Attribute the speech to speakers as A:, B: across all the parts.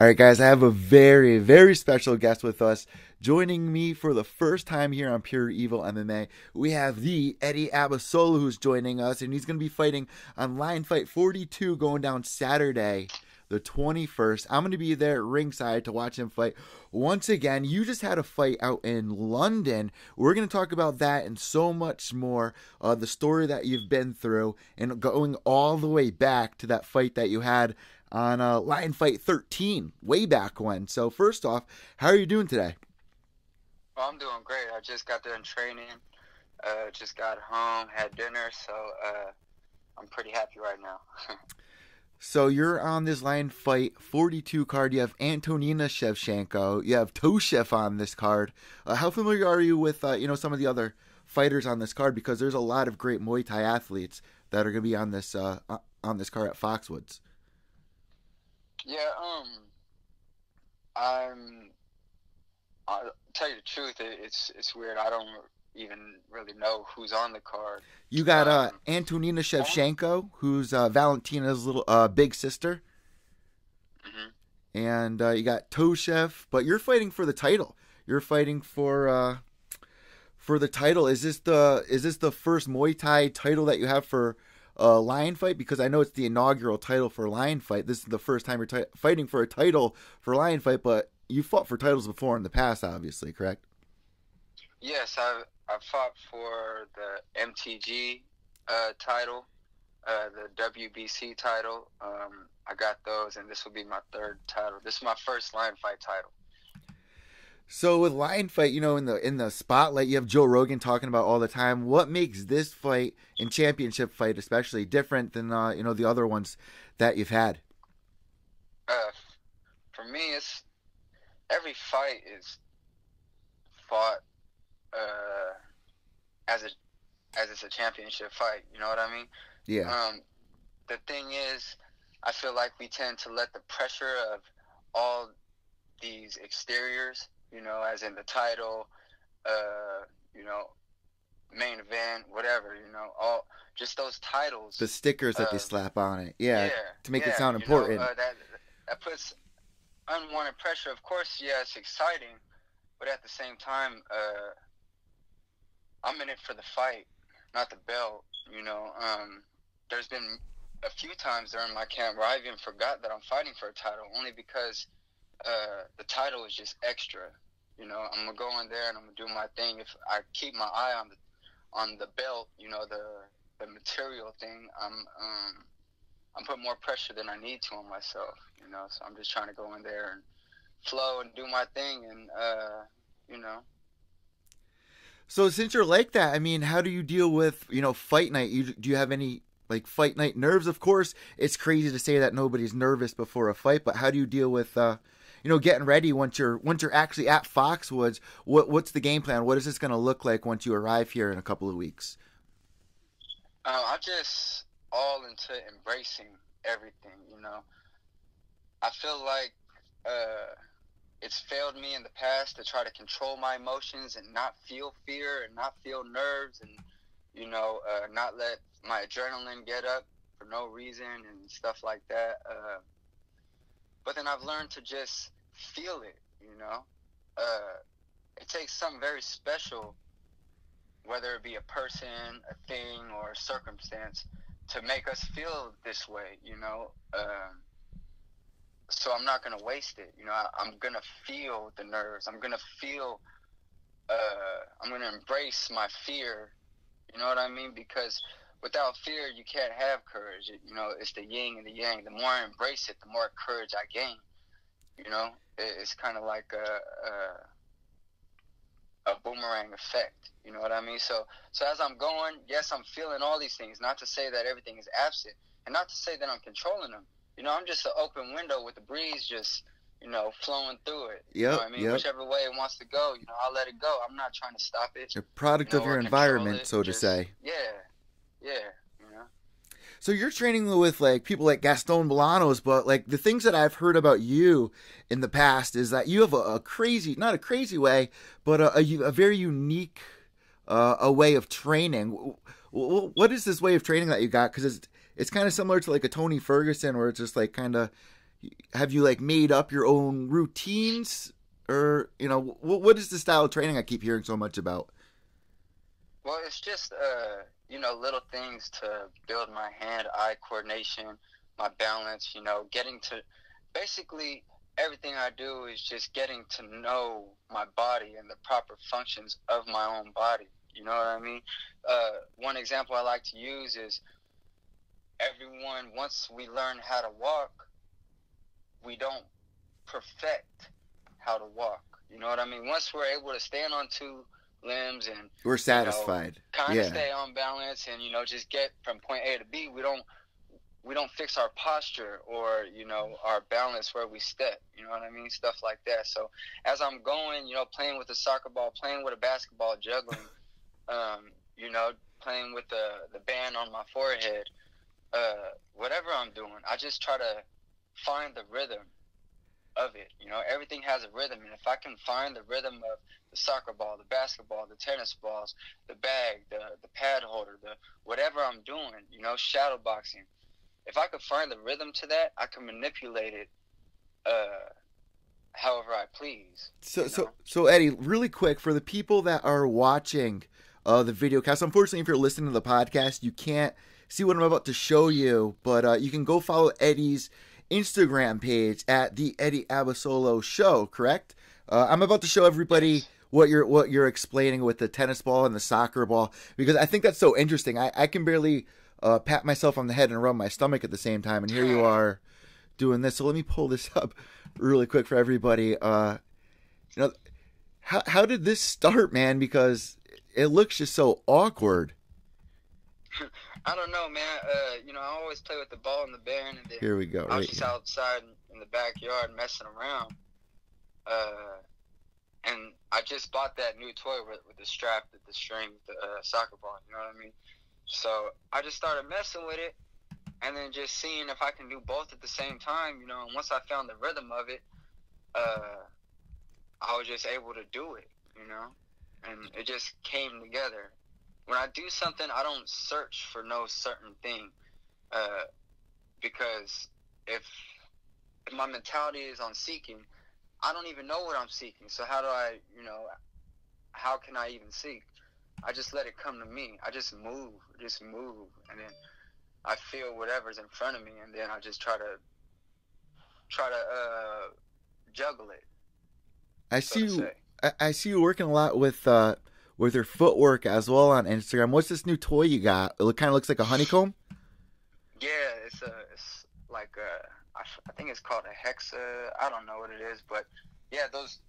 A: All right, guys, I have a very, very special guest with us. Joining me for the first time here on Pure Evil MMA, we have the Eddie Abasolo who's joining us, and he's going to be fighting on Lion Fight 42 going down Saturday, the 21st. I'm going to be there ringside to watch him fight. Once again, you just had a fight out in London. We're going to talk about that and so much more, the story that you've been through, and going all the way back to that fight that you had on Lion Fight 13, way back when. So first off, how are you doing today?
B: Well, I'm doing great. I just got done training, just got home, had dinner, so I'm pretty happy right now.
A: So you're on this Lion Fight 42 card. You have Antonina Shevchenko. You have Toshev on this card. How familiar are you with some of the other fighters on this card? Because there's a lot of great Muay Thai athletes that are going to be on this card at Foxwoods.
B: Yeah, I'll tell you the truth, it's weird. I don't even really know who's on the card.
A: You got
B: Um,
A: Antonina Shevchenko, who's Valentina's little big sister,
B: mhm.
A: and you got Toshev. But you're fighting for the title. You're fighting for the title. Is this the first Muay Thai title that you have for Lion Fight? Because I know it's the inaugural title for Lion Fight. This is the first time you're fighting for a title for Lion Fight, but you fought for titles before in the past, obviously, correct?
B: Yes, I fought for the MTG title, the WBC title. I got those, and this will be my third title. This is my first Lion Fight title.
A: So with Lion Fight, in the spotlight, you have Joe Rogan talking about all the time. What makes this fight and championship fight especially different than the other ones that you've had?
B: Uh, for me, it's every fight is fought uh, as it's a championship fight. You know what I mean?
A: Yeah.
B: The thing is, I feel like we tend to let the pressure of all these exteriors, as in the title, uh, you know, main event, whatever, all just those titles.
A: The stickers that they
B: Uh,
A: slap on it. Yeah.
B: yeah,
A: To make it
B: yeah,
A: sound important.
B: that puts unwanted pressure. Of course, yeah, it's exciting, but at the same time, I'm in it for the fight, not the belt. There's been a few times during my camp where I even forgot that I'm fighting for a title, only because the title is just extra. I'm gonna go in there and I'm gonna do my thing. If I keep my eye on the belt, the material thing, I'm putting more pressure than I need to on myself. So I'm just trying to go in there and flow and do my thing, and you know.
A: So since you're like that, I mean, how do you deal with, fight night? Do you have any like fight night nerves? Of course, it's crazy to say that nobody's nervous before a fight, but how do you deal with getting ready once you're actually at Foxwoods? What's the game plan? What is this going to look like once you arrive here in a couple of weeks?
B: I'm just all into embracing everything. I feel like it's failed me in the past to try to control my emotions and not feel fear and not feel nerves, and not let my adrenaline get up for no reason and stuff like that. But then I've learned to just feel it. It takes something very special, whether it be a person, a thing, or a circumstance, to make us feel this way. So I'm not gonna waste it. I'm gonna feel the nerves. I'm gonna feel. I'm gonna embrace my fear. You know what I mean? Because without fear, you can't have courage. It's the yin and the yang. The more I embrace it, the more courage I gain. It's kind of like a boomerang effect. You know what I mean? So as I'm going, yes, I'm feeling all these things. Not to say that everything is absent, and not to say that I'm controlling them. I'm just an open window with the breeze just, flowing through it. You know
A: Yep,
B: what I mean?
A: yep.
B: Whichever way it wants to go, I'll let it go. I'm not trying to stop it,
A: A product of your
B: or control
A: environment,
B: it.
A: so to
B: Just,
A: say.
B: yeah, yeah.
A: So you're training with like people like Gaston Bolanos, but like the things that I've heard about you in the past is that you have a crazy, not a crazy way, but a very unique a way of training. What is this way of training that you got? Because it's kind of similar to like a Tony Ferguson, where it's just like kind of, have you like made up your own routines, or what is the style of training I keep hearing so much about?
B: Well, it's just little things to build my hand-eye coordination, my balance. Getting to basically everything I do is just getting to know my body and the proper functions of my own body. You know what I mean? One example I like to use is everyone, once we learn how to walk, we don't perfect how to walk. You know what I mean? Once we're able to stand on two limbs and
A: we're satisfied,
B: kind of stay on balance and just get from point A to B, we don't fix our posture or our balance where we step. You know what I mean? Stuff like that. So as I'm going, playing with a soccer ball, playing with a basketball, juggling, playing with the band on my forehead, whatever I'm doing, I just try to find the rhythm of it. Everything has a rhythm, and if I can find the rhythm of the soccer ball, the basketball, the tennis balls, the bag, the pad holder, the whatever I'm doing, shadow boxing, if I could find the rhythm to that, I can manipulate it however I please.
A: So Eddie, really quick, for the people that are watching the video cast, unfortunately, if you're listening to the podcast, you can't see what I'm about to show you, but you can go follow Eddie's Instagram page at the Eddie Abasolo Show, correct? I'm about to show everybody what you're explaining with the tennis ball and the soccer ball, because I think that's so interesting. I can barely pat myself on the head and rub my stomach at the same time, and here you are doing this. So let me pull this up really quick for everybody. How did this start, man? Because it looks just so awkward.
B: I don't know, man. I always play with the ball and the band, and then
A: here we go.
B: I was just outside in the backyard messing around. And I just bought that new toy with the strap, the string, the soccer ball. You know what I mean? So I just started messing with it, and then just seeing if I can do both at the same time. And once I found the rhythm of it, I was just able to do it. And it just came together. When I do something, I don't search for no certain thing, because if my mentality is on seeking, I don't even know what I'm seeking. So how do I, how can I even seek? I just let it come to me. I just move, and then I feel whatever's in front of me, and then I just try to juggle it.
A: I see you working a lot with your footwork as well on Instagram. What's this new toy you got? It kind of looks like a honeycomb.
B: Yeah, it's like I think it's called a hexa. I don't know what it is, but yeah, those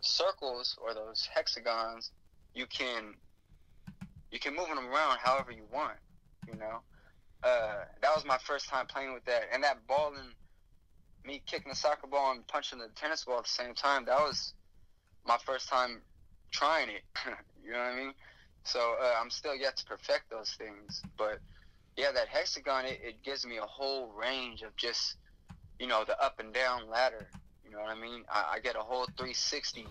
B: circles or those hexagons, you can move them around however you want. That was my first time playing with that, and that ball and me kicking the soccer ball and punching the tennis ball at the same time. That was my first time trying it. You know what I mean? So I'm still yet to perfect those things, but yeah, that hexagon, it gives me a whole range of just the up and down ladder. You know what I mean? I get a whole 360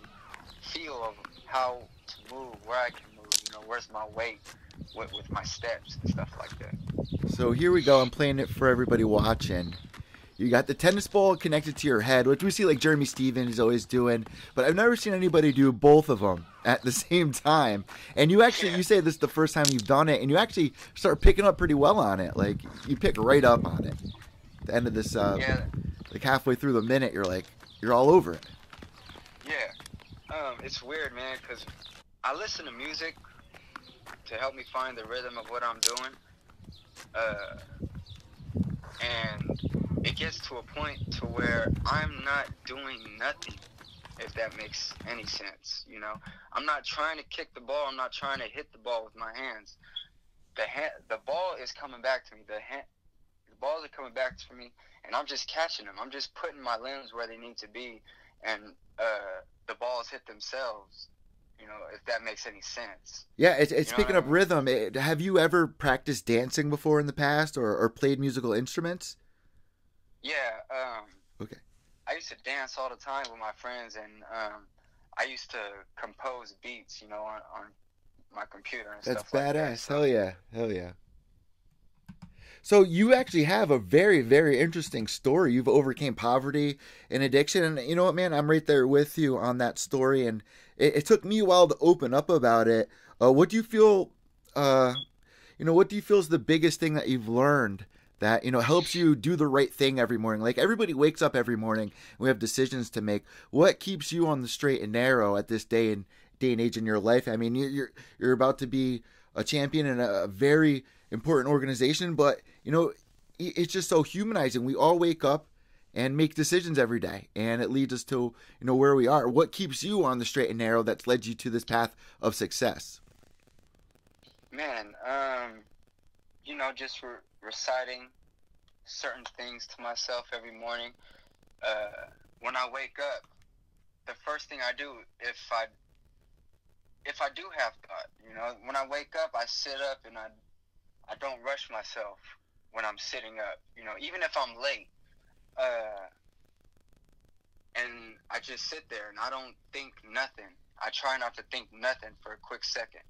B: feel of how to move, where I can move, where's my weight with my steps and stuff like that.
A: So here we go. I'm playing it for everybody watching. You got the tennis ball connected to your head, which we see like Jeremy Stevens is always doing, but I've never seen anybody do both of them at the same time. And you say this is the first time you've done it, and you actually start picking up pretty well on it. Like, you pick right up on it. At the end of this, like halfway through the minute, you're all over it.
B: Yeah. It's weird, man, because I listen to music to help me find the rhythm of what I'm doing. And it gets to a point to where I'm not doing nothing, if that makes any sense. I'm not trying to kick the ball. I'm not trying to hit the ball with my hands. The ball is coming back to me. The balls are coming back to me, and I'm just catching them. I'm just putting my limbs where they need to be, and the balls hit themselves. If that makes any sense.
A: Yeah, it's picking up rhythm. Have you ever practiced dancing before in the past, or played musical instruments?
B: Yeah.
A: Okay.
B: I used to dance all the time with my friends, and I used to compose beats, on my computer and
A: That's
B: stuff like that.
A: badass. Hell yeah. So you actually have a very, very interesting story. You've overcame poverty and addiction, and you know what, man? I'm right there with you on that story, and it took me a while to open up about it. What do you feel? Uh, what do you feel is the biggest thing that you've learned that helps you do the right thing every morning? Like everybody wakes up every morning, and we have decisions to make. What keeps you on the straight and narrow at this day and age in your life? I mean, you're about to be a champion in a very important organization, but it's just so humanizing. We all wake up and make decisions every day, and it leads us to where we are. What keeps you on the straight and narrow that's led you to this path of success?
B: Man, just reciting certain things to myself every morning. When I wake up, the first thing I do, if I do have thought, when I wake up, I sit up and I don't rush myself when I'm sitting up, even if I'm late, and I just sit there and I don't think nothing. I try not to think nothing for a quick second,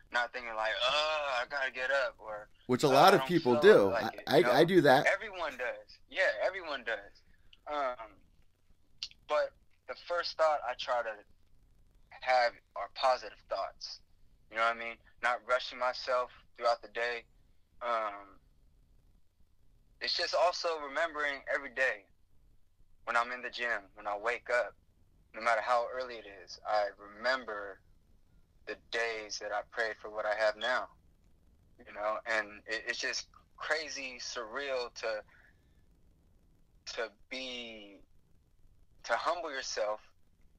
B: not thinking like, I gotta get up, or
A: which a lot of people do. Like I do that.
B: Everyone does. Yeah, everyone does. But the first thought I try to have are positive thoughts. You know what I mean? Not rushing myself throughout the day. It's just also remembering every day when I'm in the gym, when I wake up, no matter how early it is, I remember the days that I prayed for what I have now, and it's just crazy surreal to humble yourself,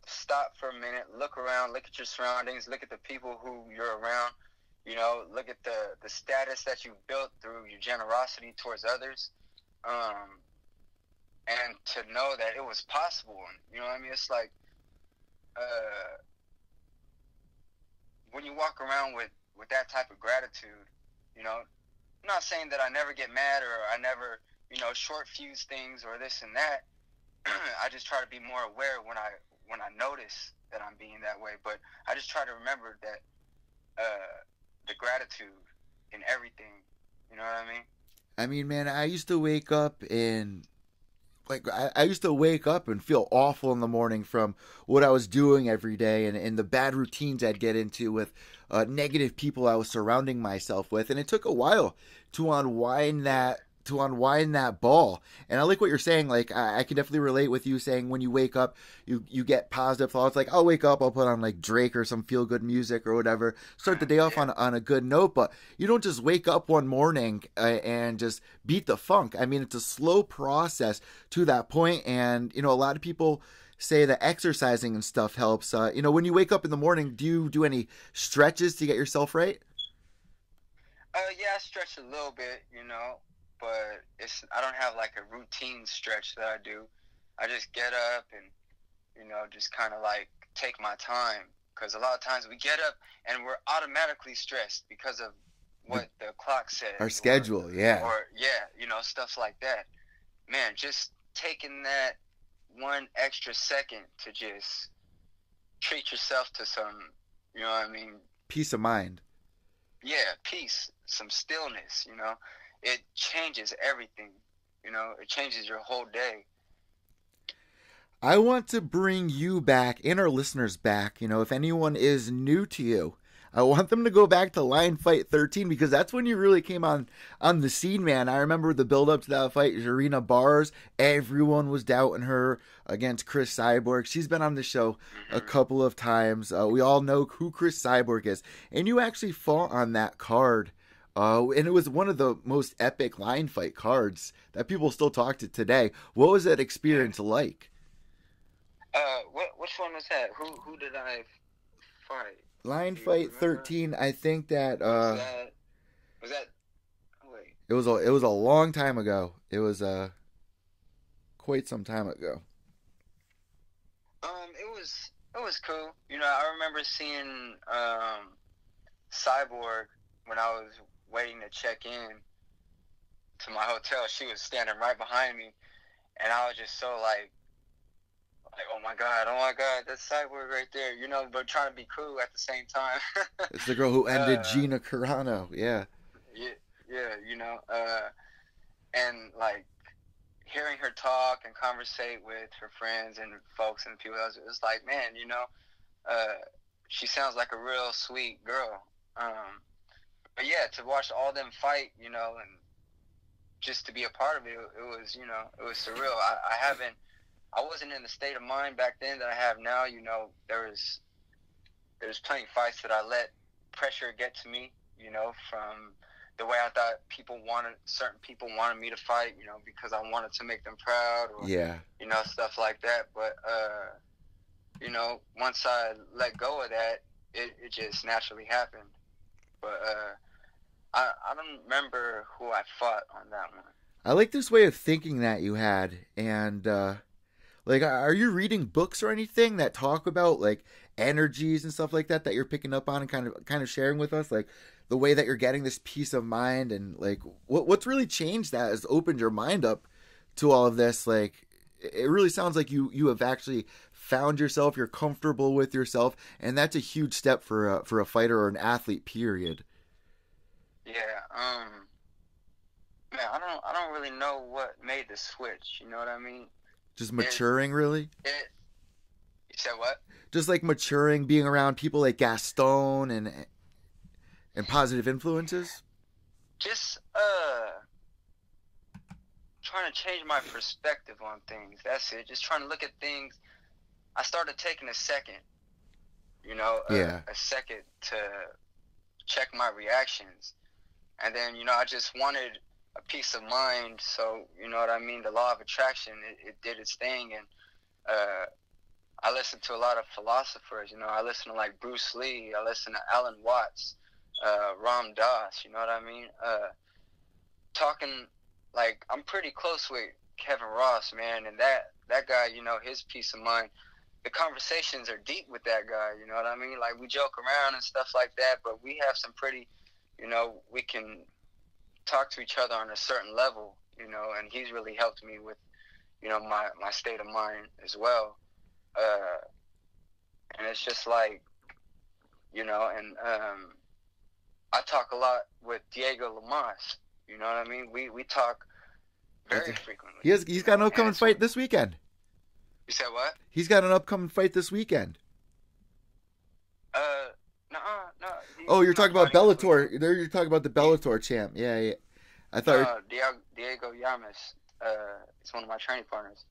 B: stop for a minute, look around, look at your surroundings, look at the people who you're around, look at the status that you built through your generosity towards others, and to know that it was possible. You know what I mean? It's like, when you walk around with that type of gratitude, I'm not saying that I never get mad or I never, short fuse things or this and that. I just try to be more aware when I notice that I'm being that way. But I just try to remember that the gratitude in everything. You know what I mean?
A: I mean, man, I used to wake up and I used to wake up and feel awful in the morning from what I was doing every day and the bad routines I'd get into with negative people I was surrounding myself with. And it took a while to unwind that ball. And I like what you're saying. Like, I can definitely relate with you saying when you wake up, you get positive thoughts. Like, I'll wake up, I'll put on like Drake or some feel good music or whatever, start the day off on a good note. But you don't just wake up one morning and just beat the funk. I mean, it's a slow process to that point. And, a lot of people say that exercising and stuff helps. When you wake up in the morning, do you do any stretches to get yourself right?
B: Yeah, I stretch a little bit, but I don't have like a routine stretch that I do. I just get up and, just kind of like take my time, because a lot of times we get up and we're automatically stressed because of what the clock says.
A: Our schedule, yeah.
B: Or, stuff like that. Man, just taking that one extra second to just treat yourself to some,
A: peace of mind.
B: Yeah, peace, some stillness, it changes everything, it changes your whole day.
A: I want to bring you back and our listeners back. If anyone is new to you, I want them to go back to Lion Fight 13, because that's when you really came on the scene, man. I remember the build up to that fight, Jarena Bars. Everyone was doubting her against Chris Cyborg. She's been on the show a couple of times. We all know who Chris Cyborg is. And you actually fought on that card. And it was one of the most epic Lion Fight cards that people still talk to today. What was that experience like?
B: Which one was that? Who did I fight?
A: Lion Fight 13, I think that
B: was that oh, wait.
A: It was a long time ago. It was quite some time ago.
B: It was cool. I remember seeing Cyborg when I was waiting to check in to my hotel. She was standing right behind me, and I was just so like, oh my god, that's Cyborg right there, but trying to be cool at the same time.
A: It's the girl who ended Gina Carano, yeah.
B: yeah, and like hearing her talk and conversate with her friends and folks and people else, it was like, man, she sounds like a real sweet girl. But yeah, to watch all them fight, and just to be a part of it, it was, it was surreal. I wasn't in the state of mind back then that I have now. There was plenty of fights that I let pressure get to me, from the way I thought certain people wanted me to fight, because I wanted to make them proud, or,
A: Yeah.
B: Stuff like that. But, once I let go of that, it just naturally happened. But I don't remember who I fought on that one.
A: I like this way of thinking that you had, and like, are you reading books or anything that talk about like energies and stuff like that you're picking up on and kind of sharing with us, like the way that you're getting this peace of mind, and like what's really changed that has opened your mind up to all of this? Like, it really sounds like you have actually found yourself, you're comfortable with yourself, and that's a huge step for a fighter or an athlete, period.
B: Yeah, man, I don't really know what made the switch. You know what I mean?
A: Just maturing, really.
B: You said what?
A: Just like maturing, being around people like Gaston and positive influences.
B: Just trying to change my perspective on things. That's it. Just trying to look at things. I started taking a second, a second to check my reactions. And then, I just wanted a peace of mind. So, you know what I mean? The law of attraction, it did its thing. And I listened to a lot of philosophers. I listened to like Bruce Lee. I listened to Alan Watts, Ram Dass, you know what I mean? Talking, like, I'm pretty close with Kevin Ross, man. And that guy, his peace of mind, the conversations are deep with that guy, you know what I mean? Like, we joke around and stuff like that, but we have some pretty, we can talk to each other on a certain level, and he's really helped me with, my state of mind as well. And it's just like, and I talk a lot with Diego Lamas, you know what I mean? We talk very frequently.
A: He's got an upcoming fight this weekend.
B: You said what?
A: He's got an upcoming fight this weekend.
B: No.
A: Oh, you're talking about Bellator. There, you're talking about the Bellator champ. Yeah. I thought
B: Diego Llamas. He's one of my training partners.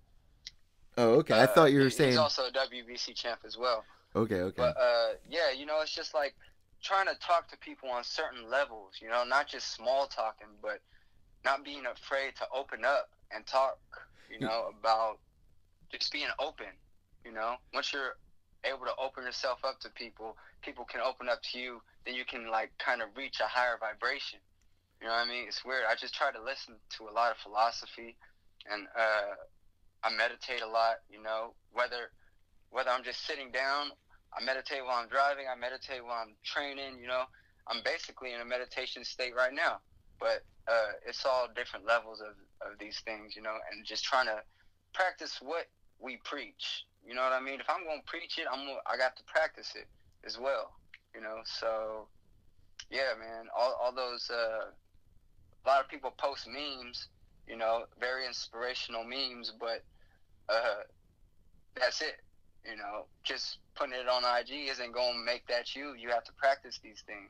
A: Oh, okay. I thought you were saying
B: he's also a WBC champ as well.
A: Okay.
B: But yeah, it's just like trying to talk to people on certain levels. Not just small talking, but not being afraid to open up and talk. About just being open. Once you're able to open yourself up to people can open up to you, then you can like kind of reach a higher vibration. You know what I mean? It's weird. I just try to listen to a lot of philosophy, and I meditate a lot, whether I'm just sitting down, I meditate while I'm driving, I meditate while I'm training, I'm basically in a meditation state right now, but it's all different levels of these things, and just trying to practice what we preach. You know what I mean? If I'm going to preach it, I got to practice it as well, so yeah, man, all those, a lot of people post memes, very inspirational memes, but that's it, just putting it on IG isn't going to make that you. You have to practice these things.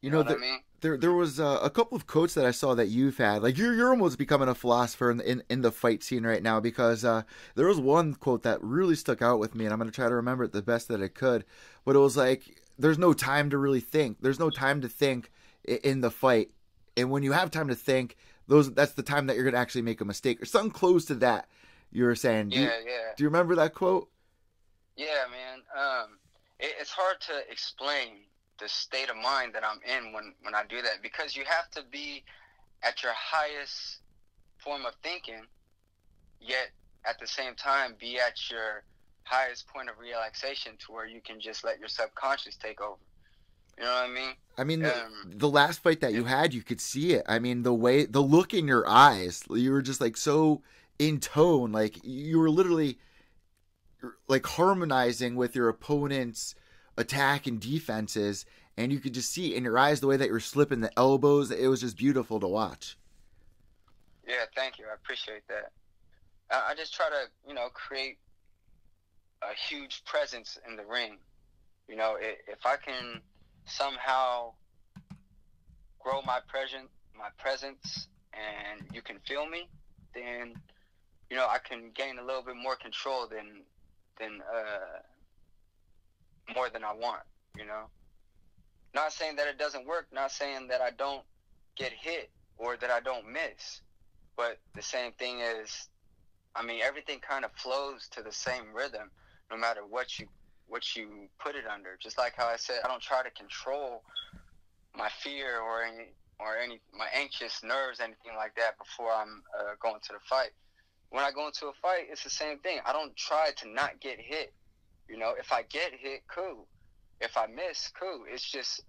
B: You know what I mean?
A: There was a couple of quotes that I saw that you've had. Like, you're almost becoming a philosopher in the fight scene right now, because there was one quote that really stuck out with me, and I'm going to try to remember it the best that I could. But it was like, there's no time to really think. There's no time to think in the fight. And when you have time to think, that's the time that you're going to actually make a mistake, or something close to that. You were saying. Do you remember that quote?
B: Yeah, man. It's hard to explain the state of mind that I'm in when I do that, because you have to be at your highest form of thinking, yet at the same time be at your highest point of relaxation, to where you can just let your subconscious take over. You know what I mean?
A: I mean, the last fight that you had, you could see it. I mean, the look in your eyes, you were just like so in tone, like you were literally like harmonizing with your opponent's attack and defenses, and you could just see in your eyes the way that you're slipping the elbows. It was just beautiful to watch.
B: Yeah, thank you. I appreciate that. I just try to, create a huge presence in the ring. If I can somehow grow my presence, and you can feel me, then I can gain a little bit more control than more than I want. Not saying that it doesn't work, not saying that I don't get hit or that I don't miss, but the same thing is, everything kind of flows to the same rhythm, no matter what you put it under. Just like how I said, I don't try to control my fear or any my anxious nerves, anything like that, before I'm going to the fight. When I go into a fight, it's the same thing. I don't try to not get hit. If I get hit, cool. If I miss, cool. It's just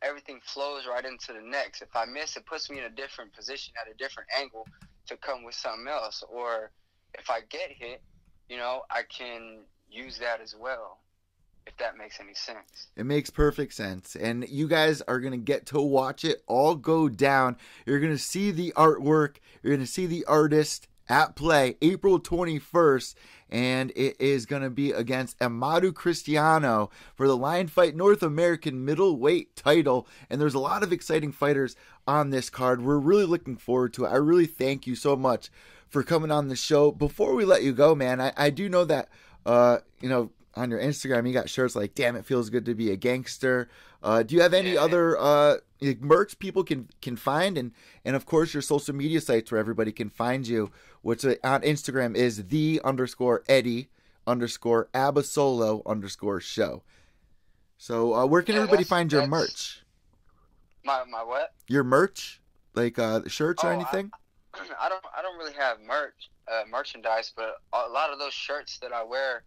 B: everything flows right into the next. If I miss, it puts me in a different position at a different angle to come with something else. Or if I get hit, I can use that as well, if that makes any sense.
A: It makes perfect sense. And you guys are going to get to watch it all go down. You're going to see the artwork. You're going to see the artist at play April 21st. And it is going to be against Amado Cristiano for the Lion Fight North American middleweight title. And there's a lot of exciting fighters on this card. We're really looking forward to it. I really thank you so much for coming on the show. Before we let you go, man, I do know that, on your Instagram, you got shirts like "Damn, it feels good to be a gangster." Do you have any other merch people can find, and of course your social media sites where everybody can find you, which on Instagram is _Eddie_Abasolo_show. So where can everybody find your merch?
B: My what?
A: Your merch, like shirts or anything?
B: I don't really have merchandise, but a lot of those shirts that I wear,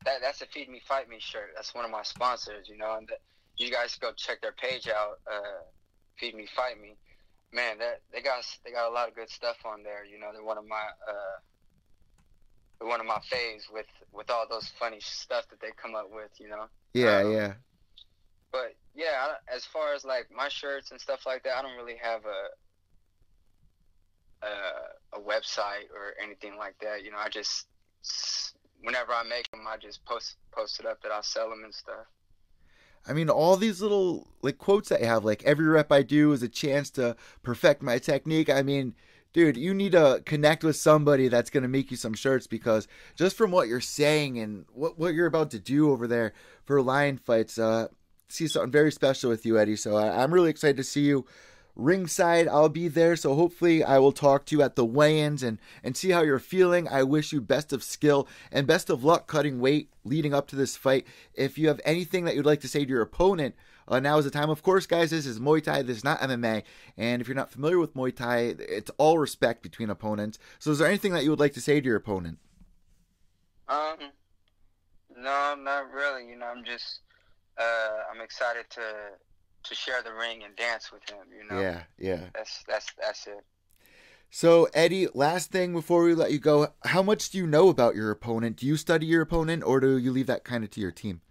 B: that's a Feed Me Fight Me shirt. That's one of my sponsors, and you guys go check their page out, Feed Me Fight Me. Man, they got a lot of good stuff on there. They're one of my faves with all those funny stuff that they come up with.
A: Yeah.
B: But yeah, as far as like my shirts and stuff like that, I don't really have a website or anything like that. I just, whenever I make them, I just post it up that I sell them and stuff.
A: All these little like quotes that you have, like every rep I do is a chance to perfect my technique. Dude, you need to connect with somebody that's going to make you some shirts, because just from what you're saying and what you're about to do over there for Lion Fights, see something very special with you, Eddie. So I'm really excited to see you ringside. I'll be there, so hopefully I will talk to you at the weigh-ins and see how you're feeling. I wish you best of skill and best of luck cutting weight leading up to this fight. If you have anything that you'd like to say to your opponent, now is the time. Of course, guys, this is Muay Thai, this is not MMA, and if you're not familiar with Muay Thai, it's all respect between opponents. So is there anything that you would like to say to your opponent?
B: No, not really. I'm just I'm excited to share the ring and dance with him,
A: Yeah.
B: That's it.
A: So, Eddie, last thing before we let you go, how much do you know about your opponent? Do you study your opponent, or do you leave that kind of to your team?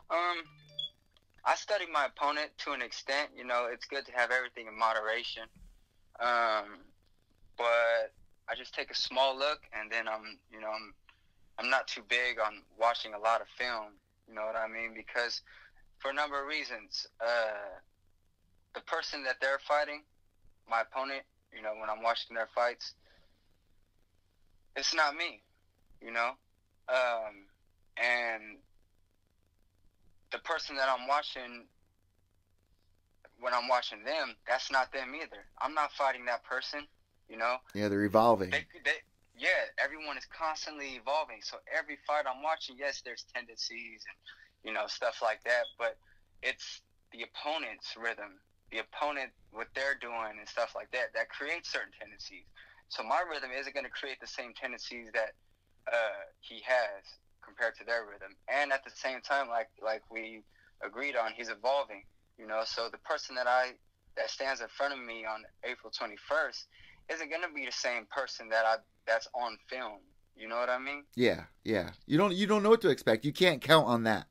B: I study my opponent to an extent. It's good to have everything in moderation. But I just take a small look, and then I'm not too big on watching a lot of film. You know what I mean? Because for a number of reasons, the person that they're fighting, my opponent, when I'm watching their fights, it's not me, and the person that I'm watching, when I'm watching them, that's not them either. I'm not fighting that person,
A: Yeah, they're evolving.
B: Everyone is constantly evolving. So every fight I'm watching, yes, there's tendencies and stuff like that, but it's the opponent's rhythm, the opponent, what they're doing and stuff like that creates certain tendencies. So my rhythm isn't going to create the same tendencies that he has compared to their rhythm. And at the same time, like we agreed on, he's evolving, so the person that stands in front of me on April 21st isn't going to be the same person that's on film, You know what I mean?
A: Yeah, yeah. You don't know what to expect. You can't count on that.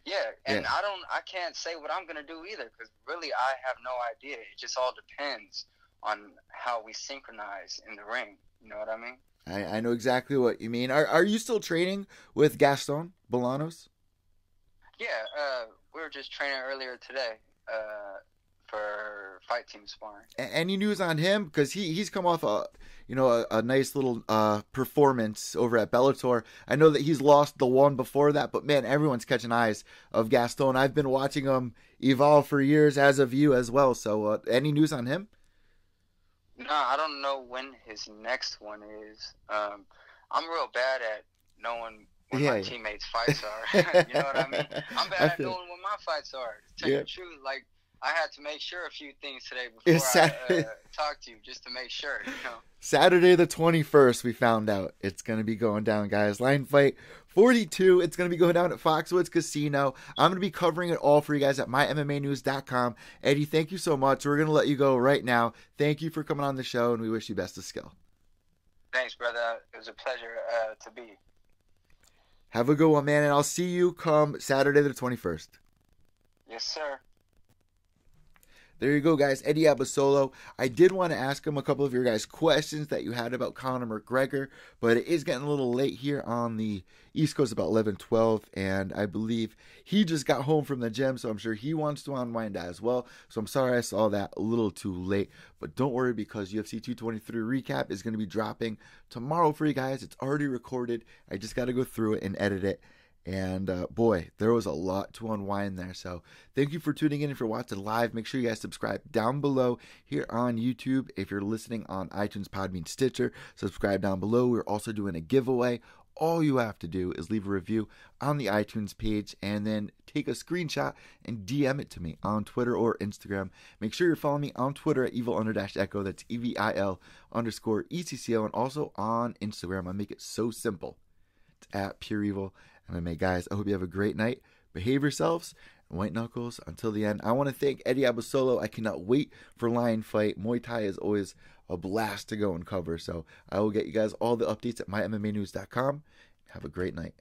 B: Yeah, and
A: Yeah.
B: I can't say what I'm gonna do either, because really I have no idea. It just all depends on how we synchronize in the ring. You know what I mean?
A: I know exactly what you mean. Are you still training with Gaston Bolanos?
B: Yeah, we were just training earlier today for fight team sparring.
A: Any news on him? Because he's come off a nice little performance over at Bellator. I know that he's lost the one before that, but man, everyone's catching eyes of Gaston. I've been watching him evolve for years, as of you as well. So any news on him?
B: No, I don't know when his next one is. I'm real bad at knowing when my
A: Yeah.
B: teammates' fights are. You know what I mean? I'm
A: I
B: bad at
A: feel
B: knowing when my fights are. To tell you
A: Yeah.
B: the truth, like I had to make sure a few things today
A: It's
B: before I
A: Saturday,
B: talk to you, just to make sure. You know.
A: Saturday the 21st. We found out it's gonna be going down, guys. Line fight 42. It's gonna be going down at Foxwoods Casino. I'm gonna be covering it all for you guys at mymmanews.com. Eddie, thank you so much. We're gonna let you go right now. Thank you for coming on the show, and we wish you best of skill.
B: Thanks, brother. It was a pleasure to be.
A: Have a good one, man, and I'll see you come Saturday the 21st.
B: Yes, sir.
A: There you go, guys. Eddie Abasolo. I did want to ask him a couple of your guys' questions that you had about Conor McGregor, but it is getting a little late here on the East Coast, about 11:12, and I believe he just got home from the gym, so I'm sure he wants to unwind as well. So I'm sorry I saw that a little too late, but don't worry, because UFC 223 recap is going to be dropping tomorrow for you guys. It's already recorded. I just got to go through it and edit it. And boy, there was a lot to unwind there. So thank you for tuning in and for watching live. Make sure you guys subscribe down below here on YouTube. If you're listening on iTunes, Podbean, Stitcher, subscribe down below. We're also doing a giveaway. All you have to do is leave a review on the iTunes page and then take a screenshot and DM it to me on Twitter or Instagram. Make sure you're following me on Twitter at evil_echo. That's EVIL_ECCO. And also on Instagram. I make it so simple. It's at Pure Evil. And then, guys, I hope you have a great night. Behave yourselves. And white knuckles until the end. I want to thank Eddie Abasolo. I cannot wait for Lion Fight. Muay Thai is always a blast to go and cover. So I will get you guys all the updates at mymmanews.com. Have a great night.